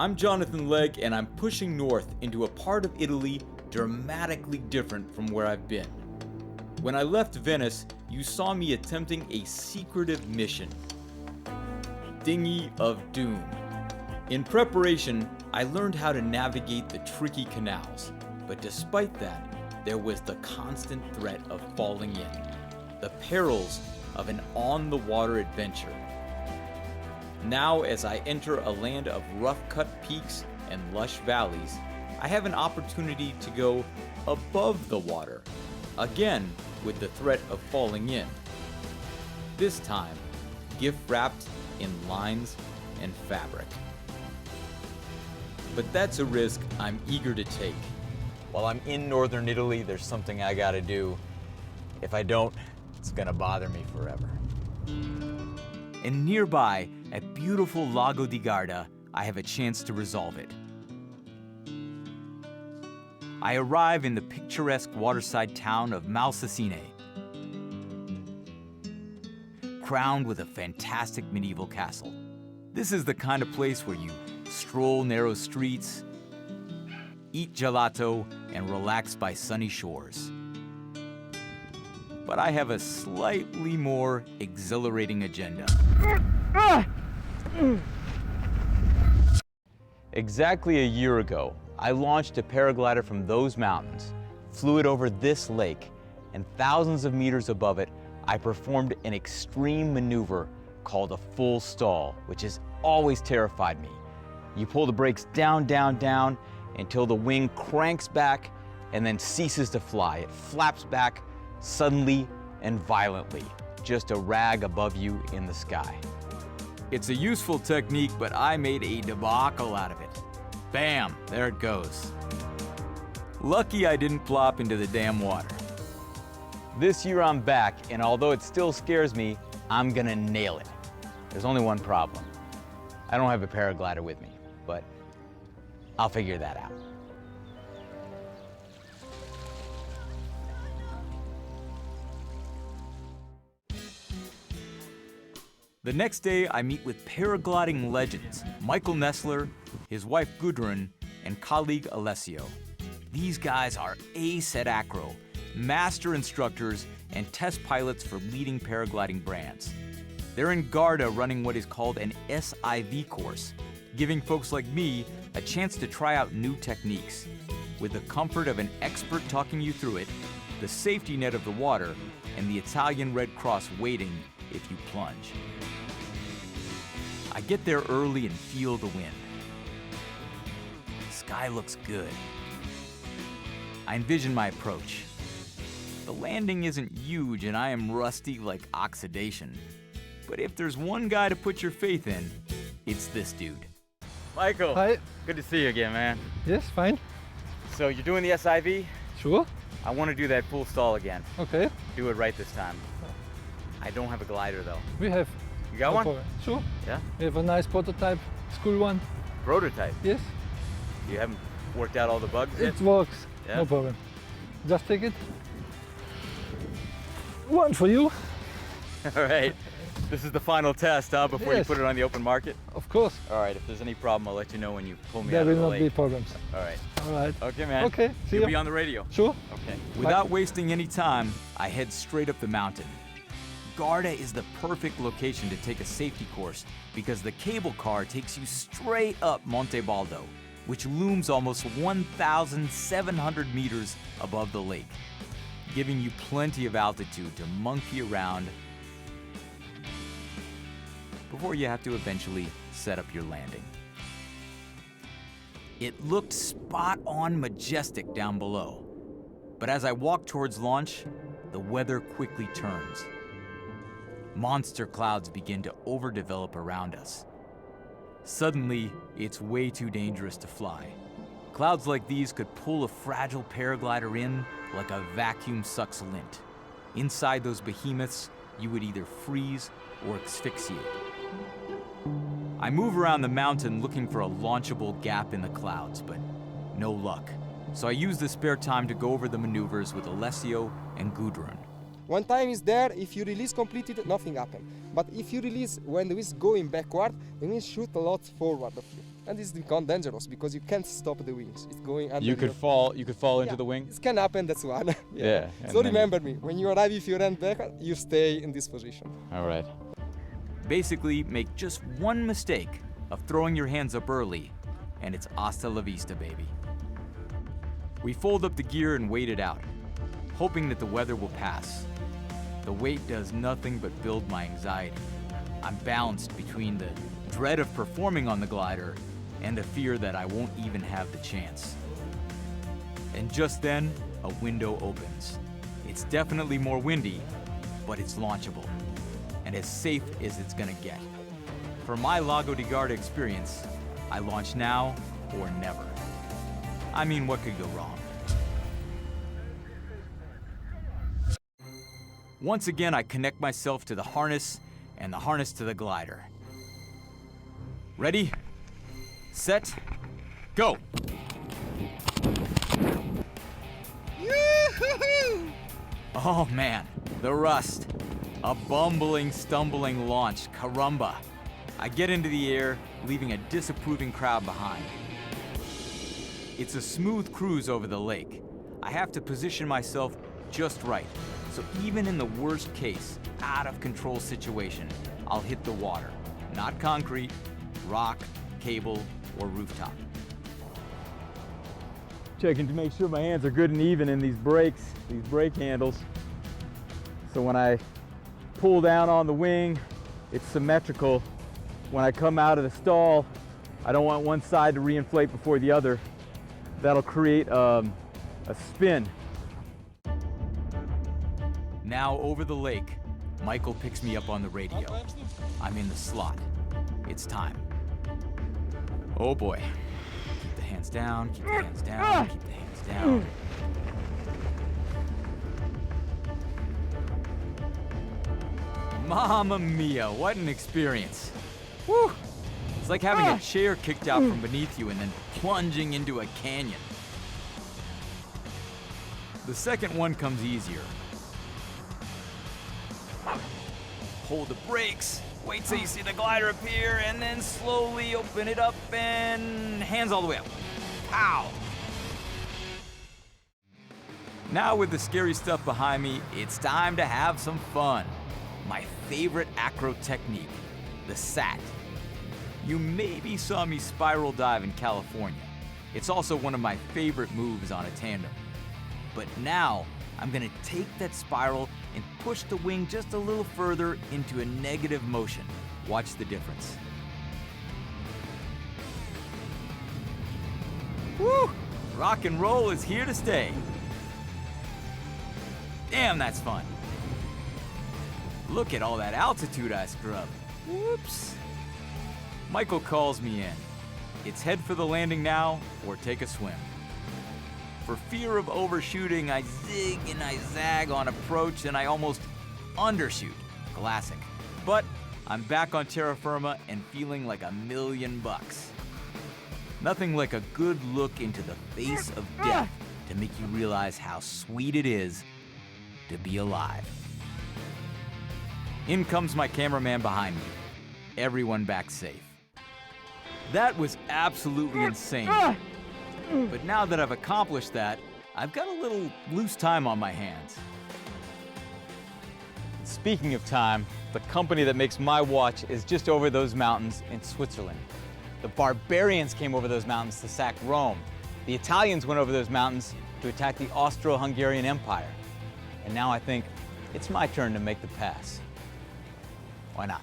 I'm Jonathan Legg, and I'm pushing north into a part of Italy dramatically different from where I've been. When I left Venice, you saw me attempting a secretive mission. Dinghy of Doom. In preparation, I learned how to navigate the tricky canals, but despite that, there was the constant threat of falling in, the perils of an on-the-water adventure. Now, as I enter a land of rough-cut peaks and lush valleys, I have an opportunity to go above the water, again with the threat of falling in. This time, gift-wrapped in lines and fabric. But that's a risk I'm eager to take. While I'm in northern Italy, there's something I gotta do. If I don't, it's gonna bother me forever. And nearby, at beautiful Lago di Garda, I have a chance to resolve it. I arrive in the picturesque waterside town of Malsasine, crowned with a fantastic medieval castle. This is the kind of place where you stroll narrow streets, eat gelato, and relax by sunny shores. But I have a slightly more exhilarating agenda. Exactly a year ago, I launched a paraglider from those mountains, flew it over this lake, and thousands of meters above it, I performed an extreme maneuver called a full stall, which has always terrified me. You pull the brakes down, down, down, until the wing cranks back and then ceases to fly. It flaps back suddenly and violently, just a rag above you in the sky. It's a useful technique, but I made a debacle out of it. Bam, there it goes. Lucky I didn't plop into the damn water. This year I'm back, and although it still scares me, I'm gonna nail it. There's only one problem. I don't have a paraglider with me, but I'll figure that out. The next day, I meet with paragliding legends Michael Nesler, his wife Gudrun, and colleague Alessio. These guys are ace at acro, master instructors, and test pilots for leading paragliding brands. They're in Garda running what is called an SIV course, giving folks like me a chance to try out new techniques, with the comfort of an expert talking you through it, the safety net of the water, and the Italian Red Cross waiting if you plunge. I get there early and feel the wind. The sky looks good. I envision my approach. The landing isn't huge and I am rusty like oxidation. But if there's one guy to put your faith in, it's this dude. Michael, Hi. Good to see you again, man. Yes, fine. So you're doing the SIV? Sure. I want to do that full stall again. Okay. Do it right this time. I don't have a glider though. We have. You got No one? problem. Sure. Yeah? We have a nice prototype, school one. Prototype. Yes. You haven't worked out all the bugs yet? It works. Yeah? No problem. Just take it. One for you. All right. This is the final test, huh? Before you Yes. put it on the open market? Of course. All right. If there's any problem, I'll let you know when you pull me There out of will the not be lake. problems. All right. All right. Okay, man. Okay. See You'll you. be on the radio. Sure. Okay. Without wasting any time, I head straight up the mountain. Garda is the perfect location to take a safety course because the cable car takes you straight up Monte Baldo, which looms almost 1,700 meters above the lake, giving you plenty of altitude to monkey around before you have to eventually set up your landing. It looked spot on majestic down below, but as I walk towards launch, the weather quickly turns. Monster clouds begin to overdevelop around us. Suddenly, it's way too dangerous to fly. Clouds like these could pull a fragile paraglider in like a vacuum sucks lint. Inside those behemoths, you would either freeze or asphyxiate. I move around the mountain looking for a launchable gap in the clouds, but no luck. So I use the spare time to go over the maneuvers with Alessio and Gudrun. One time is there, if you release completely, nothing happens. But if you release when the wind is going backward, the wind shoot a lot forward of you. And this becomes dangerous because you can't stop the wings. It's going under You could fall into the wing? It can happen, that's one. Yeah. So remember me, when you arrive, if you run back, you stay in this position. All right. Basically, make just one mistake of throwing your hands up early, and it's hasta la vista, baby. We fold up the gear and wait it out, hoping that the weather will pass. The wait does nothing but build my anxiety. I'm balanced between the dread of performing on the glider and the fear that I won't even have the chance. And just then, a window opens. It's definitely more windy, but it's launchable, and as safe as it's gonna get. For my Lago di Garda experience, I launch now or never. I mean, what could go wrong? Once again, I connect myself to the harness and the harness to the glider. Ready, set, go! Yoo-hoo-hoo! Oh man, the rust. A bumbling, stumbling launch, caramba. I get into the air, leaving a disapproving crowd behind. It's a smooth cruise over the lake. I have to position myself just right, so even in the worst case, out of control situation, I'll hit the water. Not concrete, rock, cable, or rooftop. Checking to make sure my hands are good and even in these brakes, these brake handles. So when I pull down on the wing, it's symmetrical. When I come out of the stall, I don't want one side to reinflate before the other. That'll create a spin. Now over the lake, Michael picks me up on the radio. I'm in the slot. It's time. Oh boy. Keep the hands down, keep the hands down, keep the hands down. Mamma mia, what an experience. Whew. It's like having a chair kicked out from beneath you and then plunging into a canyon. The second one comes easier. Hold the brakes, wait till you see the glider appear, and then slowly open it up and hands all the way up. Pow! Now with the scary stuff behind me, it's time to have some fun. My favorite acro technique, the SAT. You maybe saw me spiral dive in California. It's also one of my favorite moves on a tandem. But now, I'm gonna take that spiral and push the wing just a little further into a negative motion. Watch the difference. Woo! Rock and roll is here to stay. Damn, that's fun. Look at all that altitude I scrubbed. Whoops. Michael calls me in. It's head for the landing now, or take a swim. For fear of overshooting, I zig and I zag on approach and I almost undershoot. Classic. But I'm back on terra firma and feeling like $1,000,000. Nothing like a good look into the face of death to make you realize how sweet it is to be alive. In comes my cameraman behind me. Everyone back safe. That was absolutely insane. But now that I've accomplished that, I've got a little loose time on my hands. Speaking of time, the company that makes my watch is just over those mountains in Switzerland. The barbarians came over those mountains to sack Rome. The Italians went over those mountains to attack the Austro-Hungarian Empire. And now I think it's my turn to make the pass. Why not?